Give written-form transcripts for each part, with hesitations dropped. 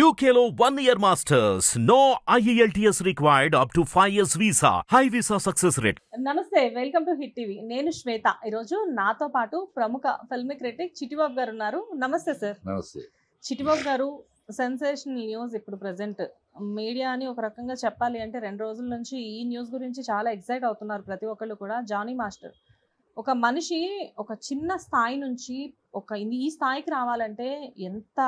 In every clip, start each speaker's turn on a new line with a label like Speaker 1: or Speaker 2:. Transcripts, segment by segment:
Speaker 1: UKLO 1 year masters. No IELTS required up to 5 years visa. High visa success rate.
Speaker 2: నమస్తే, welcome to hit TV. నేను శ్వేత. ఈరోజు నాతో పాటు ప్రముఖ ఫిల్మ్ క్రిటిక్ చిట్టిబాబు గారు ఉన్నారు. నమస్తే సార్.
Speaker 3: నమస్తే.
Speaker 2: చిట్టిబాబు గారు, సెన్సేషనల్ న్యూస్ ఇప్పుడు ప్రజెంట్ మీడియా అని ఒక రకంగా చెప్పాలి అంటే 2 రోజుల నుంచి ఈ న్యూస్ గురించి చాలా ఎక్సైట్ అవుతున్నారు ప్రతి ఒక్కళ్ళు కూడా. జానీ మాస్టర్ ఒక మనిషి ఒక చిన్న స్థాయి నుంచి ఈ స్థాయికి రావాలంటే ఎంత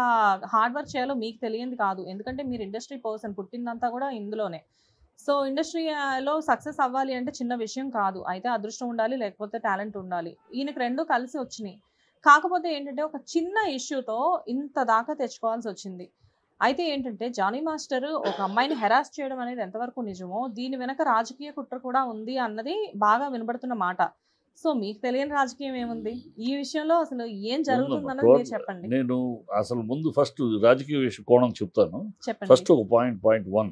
Speaker 2: హార్డ్ వర్క్ చేయాలో మీకు తెలియంది కాదు. ఎందుకంటే మీరు ఇండస్ట్రీ పర్సన్, పుట్టిందంతా కూడా ఇందులోనే. సో ఇండస్ట్రీలో సక్సెస్ అవ్వాలి అంటే చిన్న విషయం కాదు. అయితే అదృష్టం ఉండాలి, లేకపోతే టాలెంట్ ఉండాలి. ఈయనకు రెండు కలిసి వచ్చినాయి. కాకపోతే ఏంటంటే ఒక చిన్న ఇష్యూతో ఇంత దాకా తెచ్చుకోవాల్సి వచ్చింది. అయితే ఏంటంటే జానీ మాస్టర్ ఒక అమ్మాయిని హెరాస్ చేయడం అనేది ఎంతవరకు నిజమో, దీని వెనక రాజకీయ కుట్ర కూడా ఉంది అన్నది బాగా వినబడుతున్న మాట. సో మీకు తెలియని రాజకీయం ఏముంది ఈ విషయంలో? అసలు ఏం జరుగుతుందన్నది మీరు చెప్పండి.
Speaker 3: నేను అసలు ముందు ఫస్ట్ రాజకీయ విషయం కోణం చెప్తాను.
Speaker 2: చెప్పండి.
Speaker 3: ఫస్ట్ ఒక పాయింట్ 1,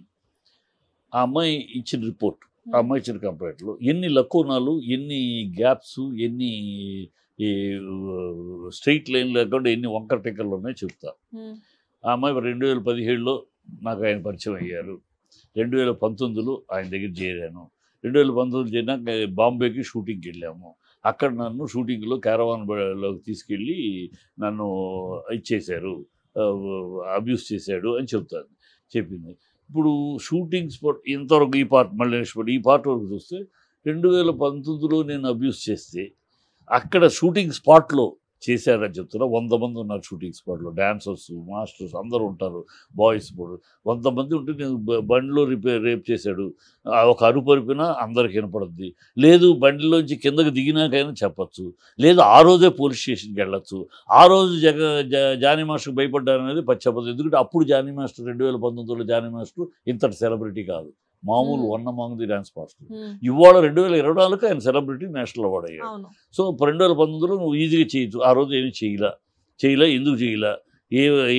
Speaker 3: ఆ అమ్మాయి ఇచ్చిన రిపోర్ట్, ఆ అమ్మాయి ఇచ్చిన కంప్లైంట్లో ఎన్ని లకోనాలు, ఎన్ని గ్యాప్స్, ఎన్ని స్ట్రైట్ లైన్ లేకుండా ఎన్ని వంకర టిక్కర్లు ఉన్నాయో చెప్తా. ఆ అమ్మాయి 2017లో నాకు ఆయన పరిచయం అయ్యారు. 2019లో ఆయన దగ్గర చేరాను. 2019 చేరినాక బాంబేకి షూటింగ్కి వెళ్ళాము. అక్కడ నన్ను షూటింగ్లో క్యారవాన్లోకి తీసుకెళ్ళి నన్ను ఇచ్చేశారు, అబ్యూస్ చేశాడు అని చెప్పింది. ఇప్పుడు షూటింగ్ స్పాట్ ఇంతవరకు ఈ పార్ట్ మళ్ళీ నెక్స్ట్ ఈ పార్ట్ వరకు చూస్తే 2019లో నేను అబ్యూస్ చేస్తే అక్కడ షూటింగ్ స్పాట్లో చేశారని చెప్తున్నా. 100 మంది ఉన్నారు షూటింగ్ స్పాట్లో, డాన్సర్స్, మాస్టర్స్ అందరూ ఉంటారు, బాయ్స్ కూడా 100 మంది ఉంటే నేను బండిలో రేప్ చేశాడు ఒక అరుపు అరిపినా అందరికి వినపడుద్ది. లేదు బండిలోంచి కిందకి దిగినాకైనా చెప్పచ్చు, లేదు ఆ రోజే పోలీస్ స్టేషన్కి వెళ్ళచ్చు. ఆ రోజు జానీ మాస్టర్కి భయపడ్డారు అనేది చెప్పదు. ఎందుకంటే అప్పుడు జానీ మాస్టర్ 2019లో జానీ మాస్టర్ ఇంతటి సెలబ్రిటీ కాదు, మామూలు వన్నమాంగుది డ్యాన్స్ మాస్టర్. ఇవాళ 2024 ఆయన సెలబ్రిటీ, నేషనల్ అవార్డు అయ్యాడు. సో 2019లో నువ్వు ఈజీగా చేయొచ్చు. ఆ రోజు ఏమీ చేయలే. ఎందుకు చేయలే?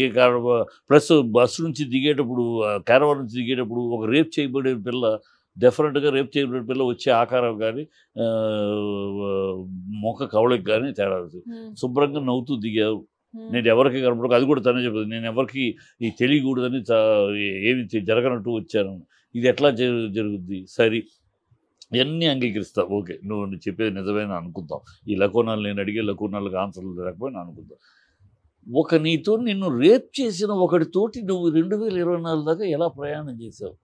Speaker 3: ఏ కారణం? ప్లస్ బస్సు నుంచి దిగేటప్పుడు, క్యారవాన్ నుంచి దిగేటప్పుడు ఒక రేప్ చేయబడే పిల్ల, డెఫినెట్గా రేప్ చేయబడే పిల్ల వచ్చే ఆకారం కానీ మొక్క కవళకి కానీ తేడా అవుతుంది. శుభ్రంగా నవ్వుతూ దిగావు. నేను ఎవరికి కనపడక, అది కూడా తనే చెప్పదు, నేను ఎవరికి ఈ తెలియకూడదని ఏమి జరగనట్టు వచ్చాను. ఇది ఎట్లా జరుగుద్ది? సరే ఇవన్నీ అంగీకరిస్తా. ఓకే, నువ్వు చెప్పేది నిజమైన అనుకుందాం. ఈ లకోనాలు నేను అడిగే లకోనాలకు ఆన్సర్లు లేకపోయినా అనుకుందాం. నీతో నిన్ను రేప్ చేసిన ఒకటితోటి నువ్వు 2024 దాకా ఎలా ప్రయాణం చేసావు?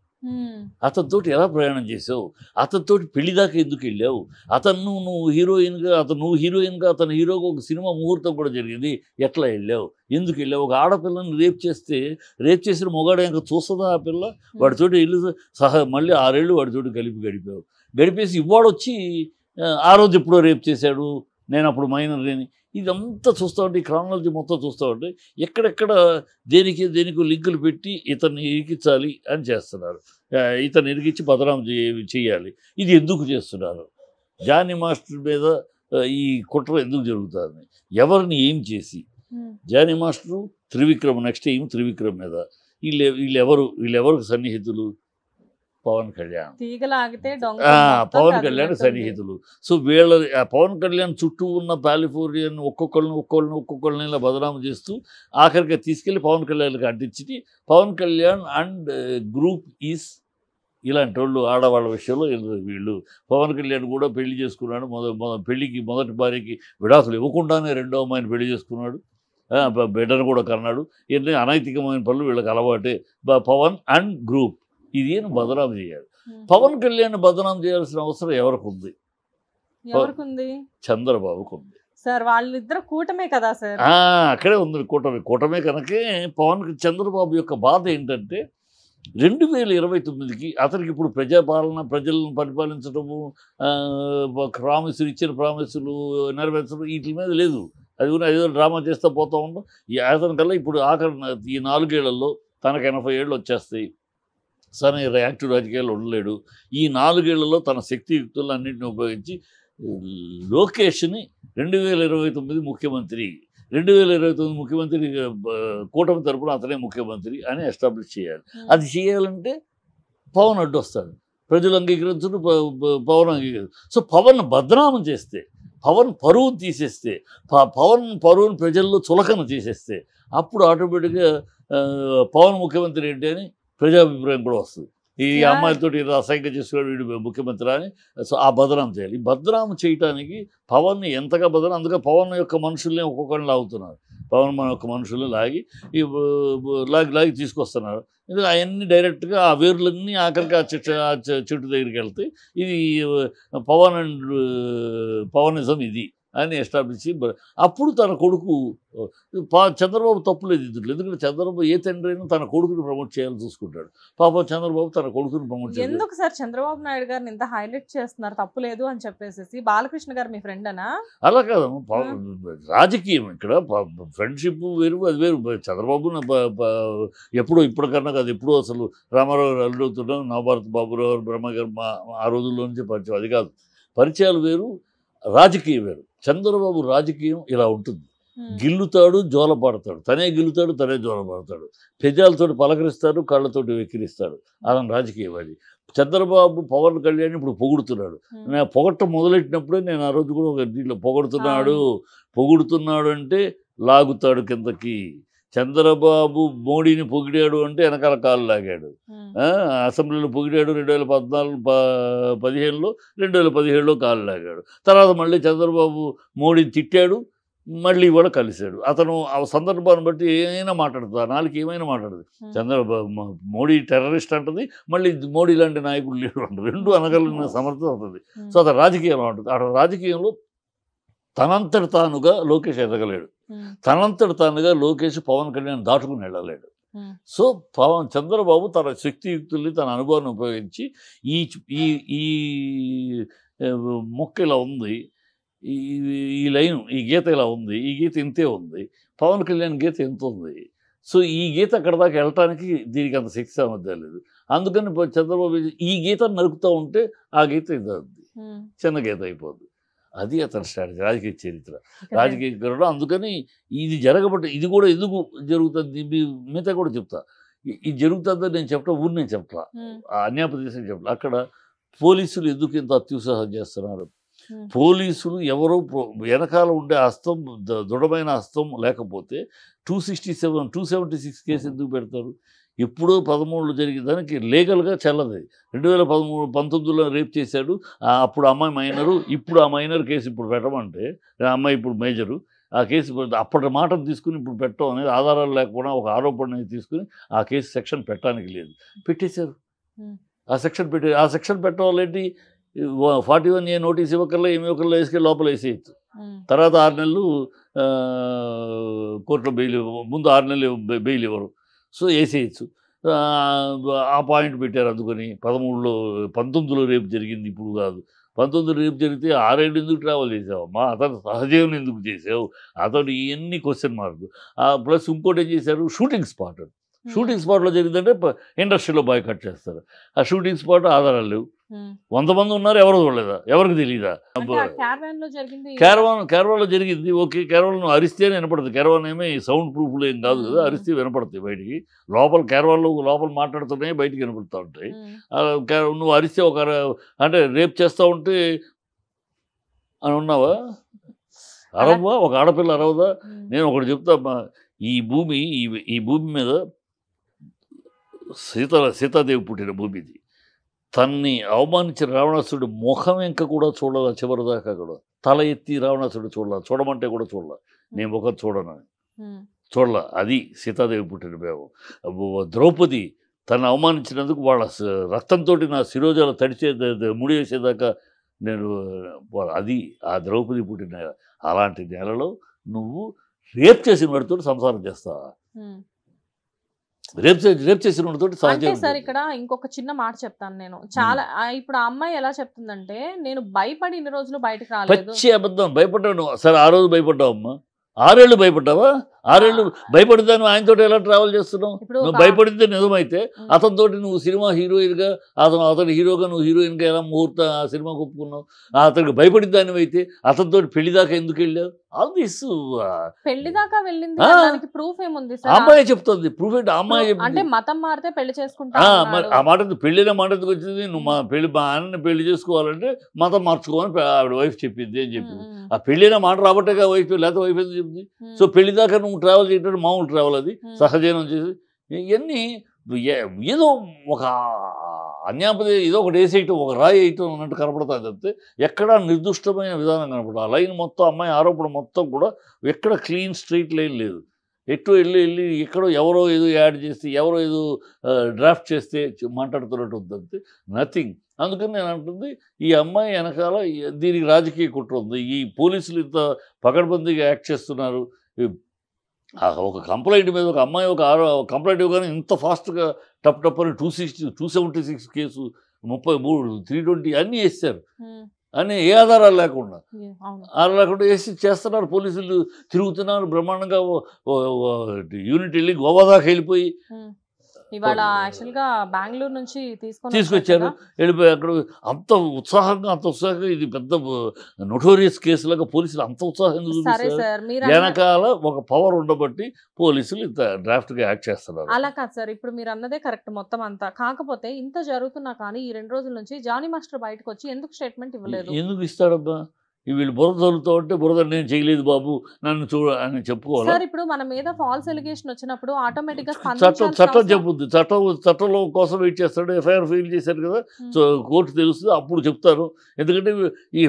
Speaker 3: అతనితోటి ఎలా ప్రయాణం చేసావు? అతనితోటి పెళ్లి దాకా ఎందుకు వెళ్ళావు? నువ్వు హీరోయిన్గా, నువ్వు హీరోయిన్గా, అతను హీరోగా ఒక సినిమా ముహూర్తం కూడా జరిగింది. ఎట్లా వెళ్ళావు? ఎందుకు వెళ్ళావు? ఒక ఆడపిల్లని రేప్ చేసిన మొగాడు ఇంకా చూస్తుందా ఆ పిల్ల? వాడితోటి వెళ్ళి మళ్ళీ 6 ఏళ్ళు వాడితోటి గడిపేసి ఇవాడొచ్చి ఆ రోజు ఎప్పుడో రేప్ చేశాడు, నేను అప్పుడు మైనర్ లేని. ఇదంతా చూస్తూ ఉంటే, ఈ క్రానాలజీ మొత్తం చూస్తూ ఉంటే ఎక్కడెక్కడ దేనికి లింకులు పెట్టి ఇతన్ని ఇరికించాలి అని చేస్తున్నారు. ఇతన్ని ఇరికించి బదనాం చేయాలి. ఇది ఎందుకు చేస్తున్నారు? జానీ మాస్టర్ మీద ఈ కుట్ర ఎందుకు జరుగుతుంది? ఎవరిని ఏం చేసి? జానీ మాస్టరు, త్రివిక్రమ్, నెక్స్ట్ ఏం త్రివిక్రమ్ మీద. వీళ్ళెవరికి సన్నిహితులు? పవన్ కళ్యాణ్. పవన్ కళ్యాణ్ సన్నిహితులు. సో పవన్ కళ్యాణ్ చుట్టూ ఉన్న పాలిఫోరియన్ ఒక్కొక్కరిని ఇలా బదనాము చేస్తూ ఆఖరిగా తీసుకెళ్ళి పవన్ కళ్యాణ్కి అంటించి, Pawan Kalyan and group is ఇలాంటి వాళ్ళు ఆడవాళ్ళ విషయంలో వీళ్ళు. పవన్ కళ్యాణ్ కూడా పెళ్లి చేసుకున్నాడు. పెళ్లికి మొదటి భార్యకి విడాకులు ఇవ్వకుండానే రెండో అమ్మాయిని పెళ్లి చేసుకున్నాడు. బిడ్డను కూడా కన్నాడు. ఇవన్నీ అనైతికమైన పనులు వీళ్ళకి అలవాటే. పవన్ అండ్ గ్రూప్ ఇది బదనాం చేయాలి. పవన్ కళ్యాణ్ బదనాం చేయాల్సిన అవసరం ఎవరికి ఉంది? చంద్రబాబుకు ఉంది.
Speaker 2: సార్ వాళ్ళిద్దరు కూటమే కదా సార్.
Speaker 3: అక్కడే ఉంది కూటమే కనుకే చంద్రబాబు యొక్క బాధ ఏంటంటే 2029కి అతనికి ఇప్పుడు ప్రజలను పరిపాలించడము, ఇచ్చిన ప్రామిసులు నెరవేర్చడం వీటి మీద లేదు. అది కూడా ఏదో డ్రామా చేస్తూ పోతూ ఉంటాం. అతనికల్లా ఇప్పుడు ఈ 4 ఏళ్లలో తనకు 80 ఏళ్ళు వచ్చేస్తాయి. సరే యాక్టివ్ రాజకీయాలు ఉండలేడు. ఈ 4 ఏళ్లలో తన శక్తియుక్తులన్నింటినీ ఉపయోగించి లోకేష్ని 2029 ముఖ్యమంత్రి, 2029 ముఖ్యమంత్రి కూటమి తరపున అతనే ముఖ్యమంత్రి అని ఎస్టాబ్లిష్ చేయాలి. అది చేయాలంటే పవన్ అడ్డు వస్తాడు. ప్రజలు అంగీకరించరు, పవన్ అంగీకరించరు. సో పవన్ బదనామం చేస్తే, పవన్ పరువును తీసేస్తే, పవన్ పరువును ప్రజల్లో చులకన చేసేస్తే అప్పుడు ఆటోమేటిక్గా పవన్ ముఖ్యమంత్రి ఏంటి అని ప్రజాభిప్రాయం కూడా వస్తుంది. ఈ అమ్మాయిలతోటి అసహ్యంగా చేసుకోవడం వీడు ముఖ్యమంత్రి అని. సో ఆ బదనాం చేయాలి. బదనాం చేయటానికి పవన్ని ఎంతగా బదనాం, అందుకే పవన్ యొక్క మనుషుల్ని ఒక్కొక్కరిని లాగుతున్నారు. పవన్ మన యొక్క మనుషుల్ని లాగి లాగి తీసుకొస్తున్నారు. ఎందుకంటే అవన్నీ డైరెక్ట్గా ఆ వేర్లన్నీ ఆఖరికి ఆ చెట్టు దగ్గరికి వెళ్తాయి. ఇది పవనిజం ఇది అని ఎస్టాబ్లిష్. అప్పుడు తన కొడుకు చంద్రబాబు తప్పులేదు ఇందులో. ఎందుకంటే చంద్రబాబు ఏ తండ్రి అయినా తన కొడుకుని ప్రమోట్ చేయాలని చూసుకుంటాడు. పాపం చంద్రబాబు తన కొడుకుని ప్రమోట్ చేయాలి.
Speaker 2: ఎందుకు సార్ చంద్రబాబు నాయుడు గారిని ఇంత హైలైట్ చేస్తున్నారు? తప్పులేదు అని చెప్పేసి. బాలకృష్ణ గారు మీ ఫ్రెండ్ అనా?
Speaker 3: అలా కాదు, రాజకీయం ఇక్కడ ఫ్రెండ్షిప్ వేరు, అది వేరు. చంద్రబాబు ఎప్పుడో ఇప్పటికన్నా కాదు, ఎప్పుడో అసలు రామారావు గారు అల్లుడుతున్నాం, నవభారత్ బాబురావు గారు, బ్రహ్మ గారు ఆ రోజుల్లో నుంచి పరిచయం. అది కాదు, పరిచయాలు వేరు, రాజకీయం వేరు. చంద్రబాబు రాజకీయం ఇలా ఉంటుంది. గిల్లుతాడు, జోలపాడతాడు, తనే గిల్లుతాడు, తనే జోలపాడతాడు, పెజాలతోటి పలకరిస్తాడు, కళ్ళతోటి వెక్కిరిస్తాడు. అలా రాజకీయం అది. చంద్రబాబు పవన్ కళ్యాణ్ ఇప్పుడు పొగుడుతున్నాడు. నేను పొగట్టం మొదలెట్టినప్పుడే నేను ఆ రోజు కూడా ఒక దీంట్లో పొగుడుతున్నాడు అంటే లాగుతాడు కిందకి. చంద్రబాబు మోడీని పొగిడాడు అంటే వెనకాల కాలు లాగాడు. అసెంబ్లీలో పొగిడాడు 2015లో, 2017లో కాలు లాగాడు. తర్వాత మళ్ళీ చంద్రబాబు మోడీని తిట్టాడు, మళ్ళీ కూడా కలిశాడు. అతను ఆ సందర్భాన్ని బట్టి ఏమైనా మాట్లాడుతుంది, నాలుగు ఏమైనా మాట్లాడుతుంది. చంద్రబాబు మోడీ టెర్రరిస్ట్ అంటుంది, మళ్ళీ మోడీ లాంటి నాయకుడు లేడు అంటుంది. రెండు అనగలిగిన సమర్థత ఉంటుంది. సో అతను రాజకీయంలో ఉంటుంది. అతను రాజకీయంలో తనంతటి తానుగా లోకేష్ ఎదగలేడు. తనంతటి తానుగా లోకేష్ పవన్ కళ్యాణ్ దాటుకుని వెళ్ళలేడు. సో చంద్రబాబు తన శక్తియుక్తుల్ని, తన అనుభవాన్ని ఉపయోగించి ఈ మొక్క ఇలా ఉంది, ఈ లైన్, ఈ గీత ఇలా ఉంది, ఈ గీత ఇంతే ఉంది, పవన్ కళ్యాణ్ గీత ఎంత ఉంది. సో ఈ గీత అక్కడ దాకా వెళ్ళటానికి దీనికి అంత శక్తి సామర్థ్యం లేదు. అందుకని చంద్రబాబు ఈ గీతను నరుకుతూ ఉంటే ఆ గీత ఇది అవుద్ది, చిన్న గీత అయిపోద్ది. అది అతని స్ట్రాటజీ, రాజకీయ చరిత్ర, రాజకీయ కరడం. అందుకని ఇది జరగబట్టి ఇది కూడా ఎందుకు జరుగుతుంది మిగతా కూడా చెప్తా. ఇది జరుగుతుందని నేను చెప్పడం ఊరు, నేను చెప్పలా, అన్యాప్రదేశం చెప్పలా. అక్కడ పోలీసులు ఎందుకు ఇంత అత్యుత్సాహం చేస్తున్నారు? పోలీసులు ఎవరో వెనకాల ఉండే హస్తం, దృఢమైన హస్తం లేకపోతే 267, 276 కేసు ఎందుకు పెడతారు? ఎప్పుడో 13లో జరిగిన దానికి లీగల్గా చెల్లదు. 2019లో రేప్ చేశాడు, అప్పుడు అమ్మాయి మైనరు, ఇప్పుడు ఆ మైనర్ కేసు ఇప్పుడు పెట్టమంటే అమ్మాయి ఇప్పుడు మేజరు, ఆ కేసు అప్పటి మాటను తీసుకుని ఇప్పుడు పెట్టడం అనేది ఆధారాలు లేకపోయినా ఒక ఆరోపణ తీసుకుని ఆ కేసు సెక్షన్ పెట్టడానికి లేదు, పెట్టేశారు. ఆ సెక్షన్ పెట్టడం వల్ల ఏంటి? 41A నోటీస్ ఇవ్వకల్లా ఏమి ఇవ్వకల్లా వేసుకెళ్ళి లోపల వేసేయచ్చు. తర్వాత 6 నెలలు కోర్టులో బెయిల్, ముందు 6 నెలలు బెయిల్ ఇవ్వరు. సో వేసేయచ్చు. ఆ పాయింట్ పెట్టారు. అందుకని 19లో రేపు జరిగింది, ఇప్పుడు కాదు. 19లో రేపు జరిగితే 6 ఏళ్ళు ఎందుకు ట్రావెల్ చేసావు అమ్మా? అతను సహజీవనం ఎందుకు చేసావు? అతను ఇవన్నీ క్వశ్చన్ మార్క్. ప్లస్ ఇంకోటి ఏం చేశారు? Shooting spot. షూటింగ్ స్పాట్లో జరిగిందంటే ఇండస్ట్రీలో బాయ్కాట్ చేస్తారు. ఆ షూటింగ్ స్పాట్ ఆధారాలు లేవు. 100 మంది ఉన్నారు, ఎవరు చూడలేదా? ఎవరికి తెలియదా? క్యారవాన్లో జరిగింది. ఓకే, క్యారవాన్ నువ్వు అరిస్తేనే వినపడుతుంది. క్యారవాన్ ఏమీ సౌండ్ ప్రూఫ్లు ఏం కాదు కదా, అరిస్తే వినపడతాయి బయటికి. క్యారవాన్లో లోపల మాట్లాడుతున్నాయి, బయటికి వినపడుతూ ఉంటాయి. నువ్వు అరిస్తే అంటే రేప్ చేస్తూ ఉంటే అని ఉన్నావా? అరవ్వా? ఒక ఆడపిల్ల అరవదా? నేను ఒకటి చెప్తా, ఈ భూమి మీద సీతాదేవి పుట్టిన భూమి ఇది. తన్ని అవమానించిన రావణాసురుడు ముఖం వెంక కూడా చూడాల, చివరిదాకా కూడా తల ఎత్తి రావణాసురుడు చూడమంటే కూడా చూడాల. నేను ముఖం చూడాల. అది సీతాదేవి పుట్టిన భేవం. ద్రౌపది తను అవమానించినందుకు వాళ్ళ రక్తంతో నా శిరోజాలు తడిచే ముడి వేసేదాకా నేను, అది ఆ ద్రౌపది పుట్టిన. అలాంటి నెలలో నువ్వు రేప్ చేసిన వాడితో సంసారం చేస్తావా? రేప్ చేసిన వాడితో సహజం.
Speaker 2: సార్ ఇక్కడ ఇంకొక చిన్న మాట చెప్తాను నేను. చాలా ఇప్పుడు ఆ అమ్మాయి ఎలా చెప్తుందంటే, నేను భయపడి ఇన్ని రోజులు బయటకు రాలేదు.
Speaker 3: పచ్చి అబద్ధం. భయపడ్డాను. సరే, ఆ రోజు భయపడ్డావు అమ్మా, 6 ఏళ్ళు భయపడ్డావా? 6 ఏళ్ళు భయపడిద్దాను ఆయనతో ఎలా ట్రావెల్ చేస్తున్నావు? నువ్వు భయపడితే నిజమైతే అతనితో నువ్వు సినిమా హీరోయిన్గా, అతని హీరోగా నువ్వు హీరోయిన్గా ఎలా ముహూర్త ఆ సినిమా ఒప్పుకున్నావు? అతనికి భయపడిద్దాని అయితే అతనితో పెళ్లి దాకా ఎందుకు వెళ్ళావు? ఆల్ దిస్
Speaker 2: పెళ్లి దాకా వెళ్ళింది, ప్రూఫ్ ఏముంది?
Speaker 3: అమ్మాయి చెప్తుంది. ప్రూఫ్ ఏంటి? అమ్మాయి
Speaker 2: అంటే మతం మారితే పెళ్లి చేసుకుంటా.
Speaker 3: ఆ మాట పెళ్లిన మాట ఎందుకు వచ్చింది? నువ్వు మా ఆయనని పెళ్లి చేసుకోవాలంటే మతం మార్చుకోవాలని ఆవిడ వైఫ్ చెప్పింది అని చెప్పింది. ఆ పెళ్లిన మాట రాబట్టే వైఫ్, లేకపోతే వైఫ్ ఎందుకు చెప్పింది? సో పెళ్లి దాకా నువ్వు ట్రావెల్ చేయటం మామూలు ట్రావెల్, అది సహజీవనం చేసి ఇవన్నీ ఏదో ఒక అన్యాపదే ఏదో ఒకటి వేసేయటం ఒక రాయి వేయటం అన్నట్టు కనపడుతుంది తప్పితే ఎక్కడా నిర్దిష్టమైన విధానం కనపడదు. ఆ లైన్ మొత్తం అమ్మాయి ఆరోపణ మొత్తం కూడా ఎక్కడ క్లీన్ స్ట్రైట్ లైన్ లేదు. ఎటు వెళ్ళి ఎక్కడో ఎవరో ఏదో యాడ్ చేస్తే ఎవరో ఏదో డ్రాఫ్ట్ చేస్తే మాట్లాడుతున్నట్టు ఉంటుంది, నథింగ్. అందుకని నేను అంటుంది ఈ అమ్మాయి వెనకాల దీనికి రాజకీయ కుట్ర ఉంది. ఈ పోలీసులు ఇంత పకడ్బందీగా యాక్ట్ చేస్తున్నారు. ఒక కంప్లైంట్ మీద ఒక అమ్మాయి కంప్లైంట్ ఇవ్వగానే ఇంత ఫాస్ట్గా టప్ అని 276 కేసు 33 320 అన్నీ వేస్తారు అని ఏ ఆధారాలు లేకుండా వేసి చేస్తున్నారు. పోలీసులు తిరుగుతున్నారు బ్రహ్మాండంగా. యూనిట్ వెళ్ళి గోవా దాకా వెళ్ళిపోయి
Speaker 2: ఇవాళ యాక్చువల్గా బెంగళూరు నుంచి
Speaker 3: తీసుకొచ్చారు. వెళ్ళిపోయి అక్కడ అంత ఉత్సాహంగా ఇది పెద్ద నోటోరియస్ కేసులాగా పోలీసులు అంత ఉత్సాహంగా చూపిస్తారు. వెనకాల ఒక పవర్ ఉండబట్టి పోలీసులు ఇంత డ్రాఫ్ట్గా యాక్ట్ చేస్తున్నారు.
Speaker 2: అలా కాదు సార్, ఇప్పుడు మీరు అన్నదే కరెక్ట్ మొత్తం అంతా. కాకపోతే ఇంత జరుగుతున్నా కానీ ఈ 2 రోజుల నుంచి జానీ మాస్టర్ బయటకు వచ్చి ఎందుకు స్టేట్మెంట్ ఇవ్వలేదు?
Speaker 3: ఎందుకు ఇస్తాడబ్బా? వీళ్ళు బురద చదువుతూ ఉంటే బురద నేను చేయలేదు బాబు నన్ను చూడ అని చెప్పుకోవాలి.
Speaker 2: సార్ ఇప్పుడు మన మీద ఫాల్స్ ఎలిగేషన్ వచ్చినప్పుడు ఆటోమేటిక్ గా
Speaker 3: చట్టం చెప్పుద్ది. చట్టంలో కోసం వెయిట్ చేస్తాడు. ఎఫ్ఐఆర్ ఫైల్ చేశారు కదా, సో కోర్టు తెలుస్తుంది అప్పుడు చెప్తారు. ఎందుకంటే ఈ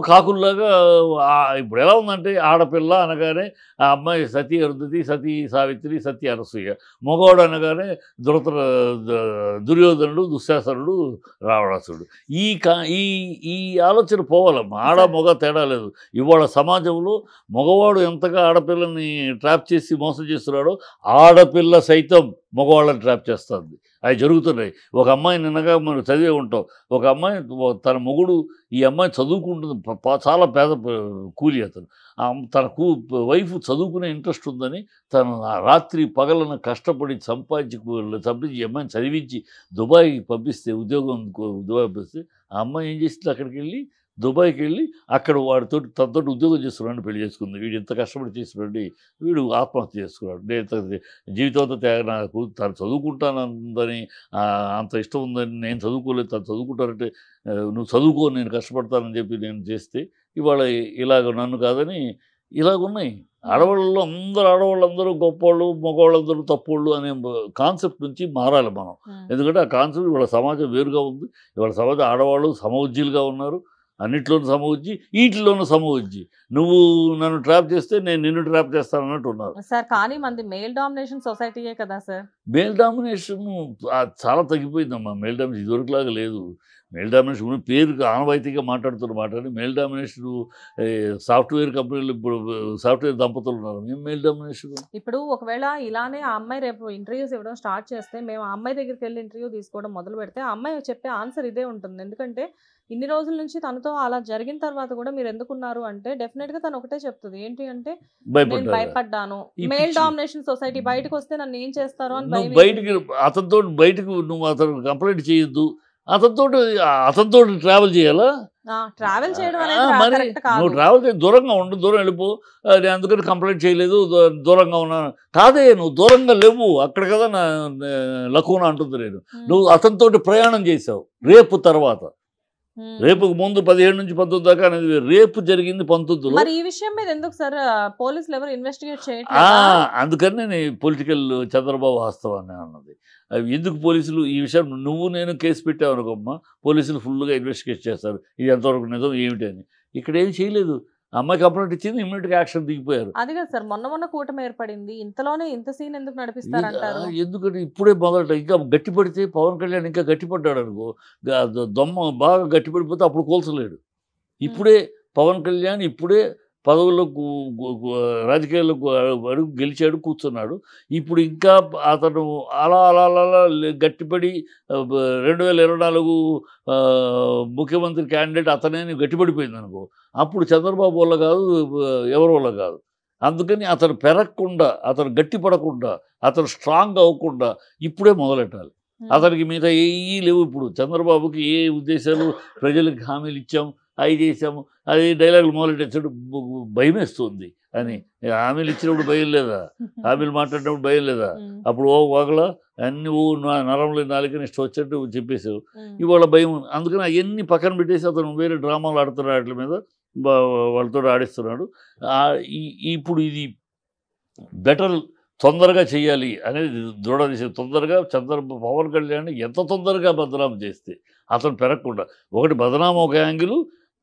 Speaker 3: కాకుల్లాగా ఇప్పుడు ఎలా ఉందంటే ఆడపిల్ల అనగానే ఆ అమ్మాయి సతీ అరుంధతి, సతీ సావిత్రి, సతీ అనసూయ. మగవాడు అనగానే దుర్యోధనుడు, దుశ్శాసనుడు, రావణాసురుడు. ఈ ఆలోచన పోవాలమ్మా. ఆడ మగ తేడా లేదు. ఇవాళ సమాజంలో మగవాడు ఎంతగా ఆడపిల్లని ట్రాప్ చేసి మోసం చేస్తున్నాడో ఆడపిల్ల సైతం మగవాళ్ళని ట్రాప్ చేస్తుంది. అవి జరుగుతున్నాయి. ఒక అమ్మాయి నిన్నగా మనం చదివే ఉంటాం. ఒక అమ్మాయి తన మొగుడు ఈ అమ్మాయి చదువుకుంటుంది, చాలా పేద కూలి అతను. తన వైఫ్ చదువుకునే ఇంట్రెస్ట్ ఉందని తను రాత్రి పగలను కష్టపడి సంపాదించి ఈ అమ్మాయిని చదివించి దుబాయ్ పంపిస్తే దుబాయ్ పంపిస్తే ఆ అమ్మాయి ఏం చేసింది, అక్కడికి వెళ్ళి దుబాయ్కి వెళ్ళి అక్కడ తనతో ఉద్యోగం చేస్తున్నాడు, పెళ్లి చేసుకుంది. వీడు ఇంత కష్టపడి చేస్తున్నాడు, వీడు ఆత్మహత్య చేసుకున్నాడు. నేను జీవితంతో నాకు తను చదువుకుంటానందని అంత ఇష్టం ఉందని నేను చదువుకోలేదు, తను చదువుకుంటానంటే నువ్వు చదువుకో నేను కష్టపడతానని చెప్పి నేను చేస్తే ఇవాళ ఇలాగ నన్ను కాదని ఇలాగున్నాయి. ఆడవాళ్ళందరూ గొప్పవాళ్ళు, మగవాళ్ళందరూ తప్పోళ్ళు అనే కాన్సెప్ట్ నుంచి మారాలి మనం. ఎందుకంటే ఆ కాన్సెప్ట్ ఇవాళ సమాజం వేరుగా ఉంది. ఇవాళ సమాజం ఆడవాళ్ళు సమవుజ్జీలుగా ఉన్నారు, అన్నిట్లోనూ సమవుజ్జి, వీటిలోనూ సమవుజ్జి. నువ్వు నన్ను ట్రాప్ చేస్తే నేను నిన్ను ట్రాప్ చేస్తాను అన్నట్టు ఉన్నారు
Speaker 2: సార్. కానీ మంది మేల్ డామినేషన్ సొసైటీయే కదా సార్.
Speaker 3: మేల్ డామినేషన్ చాలా తగ్గిపోయిందమ్మా. మేల్ డామినేషన్ ఇదివరకులాగా లేదు. మేల్ డామినేషన్ పేరు ఆనవాయితీగా మాట్లాడుతున్న మాట. మేల్ డామినేషన్ సాఫ్ట్వేర్ కంపెనీలు ఇప్పుడు సాఫ్ట్వేర్ దంపతులు ఉన్నారు. మేము మేల్ డామినేషన్
Speaker 2: ఇప్పుడు ఒకవేళ ఇలానే ఆ అమ్మాయి రేపు ఇంటర్వ్యూస్ ఇవ్వడం స్టార్ట్ చేస్తే మేము ఆ అమ్మాయి దగ్గరికి వెళ్ళి ఇంటర్వ్యూ తీసుకోవడం మొదలు పెడితే ఆ అమ్మాయి చెప్పే ఆన్సర్ ఇదే ఉంటుంది. ఎందుకంటే ఇన్ని రోజుల నుంచి తనతో అలా జరిగిన తర్వాత కూడా మీరు ఎందుకున్నారు అంటే డెఫినెట్ గా తను ఒకటే చెప్తుంది, ఏంటి అంటే నేను భయపడ్డాను. మేల్ డామినేషన్ సొసైటీ బయటకు వస్తే నన్ను ఏం చేస్తారు అని
Speaker 3: బయటికి అతనితో బయటకు నువ్వు అతను కంప్లైంట్ చేయొద్దు, అతనితో ట్రావెల్ చేయాలా?
Speaker 2: ట్రావెల్ చేయడం
Speaker 3: మరి నువ్వు ట్రావెల్ చేసి దూరంగా ఉండు, దూరం వెళ్ళిపో. నేను అందుకని కంప్లైంట్ చేయలేదు, దూరంగా ఉన్నాను. కాదే నువ్వు దూరంగా లేవు, అక్కడ కదా నా లక్కున అంటుంది. నువ్వు అతనితో ప్రయాణం చేసావు రేపు తర్వాత, రేపుకు ముందు 17 నుంచి 19 దాకా అనేది. రేపు జరిగింది 19లో.
Speaker 2: మరి ఈ విషయం మీద ఎందుకు సార్ పోలీసులు ఎవరు ఇన్వెస్టిగేట్ చేయట్లేదు?
Speaker 3: అందుకని నేను పొలిటికల్ చంద్రబాబు వాస్తవాన్ని అన్నది. ఎందుకు పోలీసులు ఈ విషయం నువ్వు నేను కేసు పెట్టావు అనుకోమ్మా, పోలీసులు ఫుల్గా ఇన్వెస్టిగేట్ చేస్తారు ఇది ఎంతవరకు నిజం ఏమిటి అని. ఇక్కడ ఏమి చేయలేదు. అమ్మాయి కంప్లైంట్ ఇచ్చింది, ఇమ్మీడియట్గా యాక్షన్ దిగిపోయారు.
Speaker 2: అది కదా సార్, మొన్న కూటమి ఏర్పడింది, ఇంతలోనే ఇంత సీన్ ఎందుకు నడిపిస్తారంటారు?
Speaker 3: ఎందుకంటే ఇప్పుడే మొదట ఇంకా గట్టిపడితే పవన్ కళ్యాణ్ ఇంకా గట్టిపడ్డాడు అనుకో, దొమ్మ బాగా గట్టిపడిపోతే అప్పుడు కోల్చలేడు. ఇప్పుడే పవన్ కళ్యాణ్ ఇప్పుడే పదవుల్లో రాజకీయాలకు అడుగు గెలిచాడు, కూర్చున్నాడు. ఇప్పుడు ఇంకా అతను అలా అలా అలా గట్టిపడి 2024 ముఖ్యమంత్రి క్యాండిడేట్ అతనే గట్టిపడిపోయింది అనుకో, అప్పుడు చంద్రబాబు వల్ల కాదు, ఎవరి వల్ల కాదు. అందుకని అతను పెరగకుండా, అతను గట్టిపడకుండా, అతను స్ట్రాంగ్ అవ్వకుండా ఇప్పుడే మొదలెట్టాలి. అతనికి మిగతా ఏవి లేవు. ఇప్పుడు చంద్రబాబుకి ఏ ఉద్దేశాలు, ప్రజలకు హామీలు ఇచ్చాం, అవి చేసాము, అది డైలాగులు మొదలెట్టాడు, భయం వేస్తుంది అని. హామీలు ఇచ్చినప్పుడు భయం లేదా? హామీలు మాట్లాడినప్పుడు భయం లేదా? అప్పుడు ఒకలా అన్ని నరంలో నాలుగు ఇష్టం వచ్చేట్టు చెప్పేసావు, ఇవాళ భయం. అందుకని అవన్నీ పక్కన పెట్టేసి అతను వేరే డ్రామాలు ఆడుతున్నాడు, వాటి మీద వాళ్ళతో ఆడిస్తున్నాడు. ఇప్పుడు ఇది బెటర్ తొందరగా చేయాలి అనేది దృఢ నిశ్చయం. తొందరగా పవన్ కళ్యాణ్ ఎంత తొందరగా బదనాం చేస్తే అతను పెరగకుండా, ఒకటి బదనాం ఒక యాంగిల్,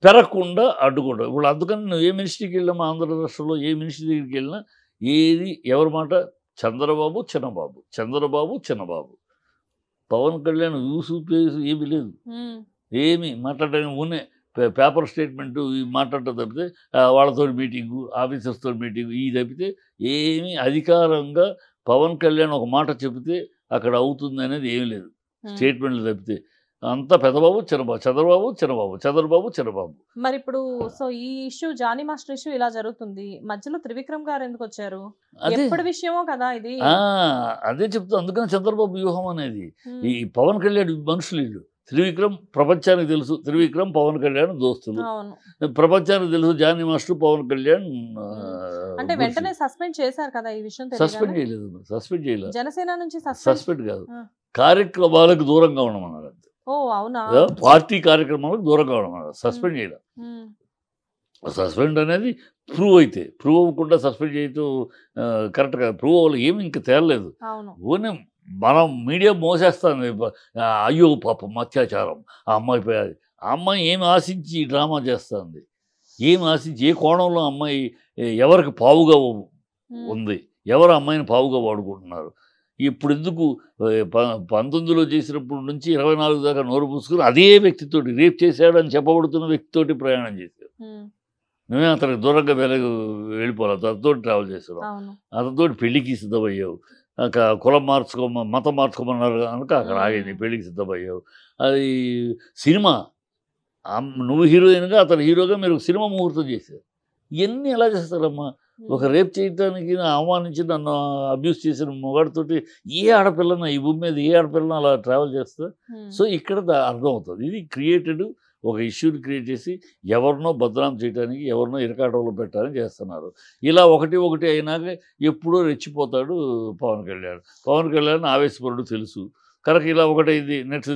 Speaker 3: పెరగకుండా అడ్డుకుండా. ఇప్పుడు అందుకని నువ్వు ఏ మినిస్ట్రీకి వెళ్ళినా ఆంధ్ర రాష్ట్రంలో ఏ మినిస్ట్రీ దగ్గరికి వెళ్ళినా ఏది ఎవరి మాట చంద్రబాబు చిన్నబాబు, చంద్రబాబు చిన్నబాబు. పవన్ కళ్యాణ్ యూసు ప్లేసు ఏమీ లేదు, ఏమి మాట్లాడడానికి ఉన్నే పేపర్ స్టేట్మెంటు మాట్లాడటం తప్పితే వాళ్ళతో మీటింగు, ఆఫీసర్స్తో మీటింగు ఈ తప్పితే ఏమీ అధికారంగా పవన్ కళ్యాణ్ ఒక మాట చెబితే అక్కడ అవుతుంది అనేది ఏమీ లేదు. స్టేట్మెంట్లు తప్పితే అంతా పెద్దబాబు చిన్నబాబు, చంద్రబాబు చిన్నబాబు, చంద్రబాబు చిన్నబాబు.
Speaker 2: మరి ఇప్పుడు సో ఈ ఇష్యూ జానీ మాస్టర్ ఇష్యూ ఇలా జరుగుతుంది, మధ్యలో త్రివిక్రమ్ గారు ఎందుకు వచ్చారు? ఎప్పటి విషయమో కదా ఇది.
Speaker 3: అదే చెప్తా, అందుకని చంద్రబాబు వ్యూహం అనేది. ఈ పవన్ కళ్యాణ్ మనుషులు వీళ్ళు. త్రివిక్రమ్ ప్రపంచానికి తెలుసు, త్రివిక్రమ్ పవన్ కళ్యాణ్ దోస్తులు. ప్రపంచానికి తెలుసు జానీ మాస్టర్ పవన్ కళ్యాణ్.
Speaker 2: అంటే వెంటనే సస్పెండ్ చేశారు కదా ఈ విషయం.
Speaker 3: సస్పెండ్ చేయలేదు, సస్పెండ్ చేయలేదు.
Speaker 2: జనసేన నుంచి
Speaker 3: సస్పెండ్ కాదు, కార్యక్రమాలకు దూరంగా ఉండమన్నారు.
Speaker 2: ఓ అవునా,
Speaker 3: పార్టీ కార్యక్రమాలకు దూరంగా ఉండమన్నారు, సస్పెండ్ చేయలేదు. సస్పెండ్ అనేది ప్రూవ్ అయితే, ప్రూవ్ అవ్వకుండా సస్పెండ్ చేయటం కరెక్ట్ కాదు. ప్రూవ్ అవ్వాలి, ఏమి ఇంకా తేలలేదు. ఓనే మనం మీడియా మోసేస్తుంది, అయ్యో పాపం అత్యాచారం ఆ అమ్మాయిపై. ఆ అమ్మాయి ఏమి ఆశించి డ్రామా చేస్తుంది, ఏమి ఆశించి ఏ కోణంలో అమ్మాయి ఎవరికి పావుగా ఉంది, ఎవరు అమ్మాయిని పావుగా వాడుకుంటున్నారు. ఇప్పుడు ఎందుకు 19లో చేసినప్పటి నుంచి 24 దాకా నోరు పూసుకుని అదే వ్యక్తితోటి, రేప్ చేశాడని చెప్పబడుతున్న వ్యక్తితోటి ప్రయాణం చేశారు. నువ్వే అతనికి దూరంగా వెళ్ళిపోవాలి, అతనితో ట్రావెల్ చేస్తున్నావు, అతనితో పెళ్లికి సిద్ధమయ్యావు. కులం మతం మార్చుకోమన్నారు కనుక అక్కడ ఆగింది, పెళ్లికి సిద్ధమయ్యావు. అది సినిమా, నువ్వు హీరోయిన్గా అతను హీరోగా మీరు సినిమా ముహూర్తం చేశారు. ఇవన్నీ ఎలా చేస్తారమ్మా? ఒక రేప్ చేయడానికి అవమానించి నన్ను అబ్యూస్ చేసిన మొగాడితోటి ఏ ఆడపిల్లన ఈ భూమి మీద ఏ ఆడపిల్లన అలా ట్రావెల్ చేస్తా? సో ఇక్కడ అర్థమవుతుంది, ఇది క్రియేటెడ్ ఒక ఇష్యూని క్రియేట్ చేసి ఎవరినో బదనాం చేయడానికి, ఎవరినో ఇరకాటంలో పెట్టడానికి చేస్తున్నారు. ఇలా ఒకటి అయినాక ఎప్పుడో రెచ్చిపోతాడు పవన్ కళ్యాణ్. పవన్ కళ్యాణ్ ఆవేశపరుడు తెలుసు కనుక ఇలా ఒకటైంది, నెక్స్ట్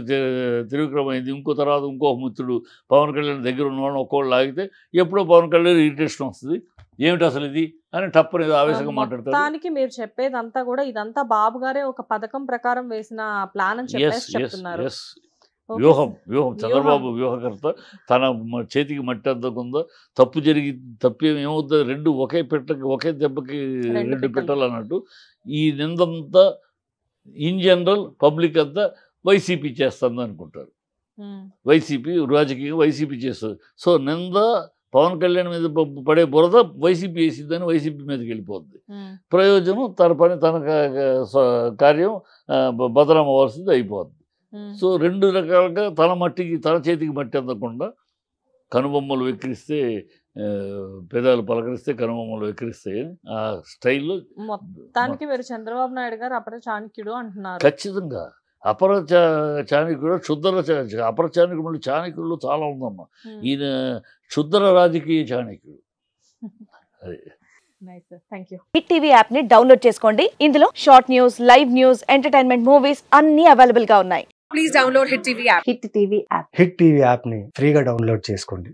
Speaker 3: త్రివిక్రమ్ అయింది, ఇంకో తర్వాత ఇంకో మిత్రుడు పవన్ కళ్యాణ్ దగ్గర ఉన్నవాడిని ఒక్కోళ్ళు లాగితే ఎప్పుడో పవన్ కళ్యాణ్ ఇరిటేషన్ వస్తుంది, ఏమిటి అసలు ఇది అని టప్పని ఆవేశంగా మాట్లాడతారు.
Speaker 2: దానికి మీరు చెప్పేదంతా కూడా ఇదంతా బాబు గారే ఒక పథకం ప్రకారం వేసిన ప్లాన్ అని చెప్తున్నారు.
Speaker 3: వ్యూహం చంద్రబాబు వ్యూహకర్త. తన చేతికి మట్టి అంతకుందో, తప్పు ఏమవుతుంది, రెండు ఒకే దెబ్బకి రెండు పెట్టాలి అన్నట్టు. ఈ నిందంతా ఇన్ జనరల్ పబ్లిక్ అంతా వైసీపీ చేస్తుంది అనుకుంటారు. వైసీపీ రాజకీయం వైసీపీ చేస్తుంది. సో నింద పవన్ కళ్యాణ్ మీద పడే బురద వైసీపీ వేసిద్దని వైసీపీ మీదకి వెళ్ళిపోద్ది. ప్రయోజనం తన పని, తన కార్యం బదనాం అవ్వాల్సింది అయిపోద్ది. సో రెండు రకాలుగా తన చేతికి మట్టి అందకుండా కనుబొమ్మలు వెక్కిరిస్తే పెదాలు పలకరిస్తే కనుబొమ్మలు వెక్కిరిస్తాయి ఆ స్టైల్లో.
Speaker 2: మొత్తానికి మీరు చంద్రబాబు నాయుడు గారు అపర చాణక్యుడు అంటున్నారు.
Speaker 3: ఖచ్చితంగా అపర చాణక్యుడు, అపర చాణక్యుడు, చాణక్యులు చాలా ఉందమ్మా. ఈయన క్షుద్ర రాజకీయ చాణక్యుడు.
Speaker 4: హిట్ టీవీ యాప్ ని డౌన్లోడ్ చేసుకోండి. ఇందులో short news, live news, entertainment movies అన్ని అవైలబుల్ గా ఉన్నాయి. Please download hit TV app.
Speaker 5: Hit TV app ని ఫ్రీగా డౌన్లోడ్ చేసుకోండి.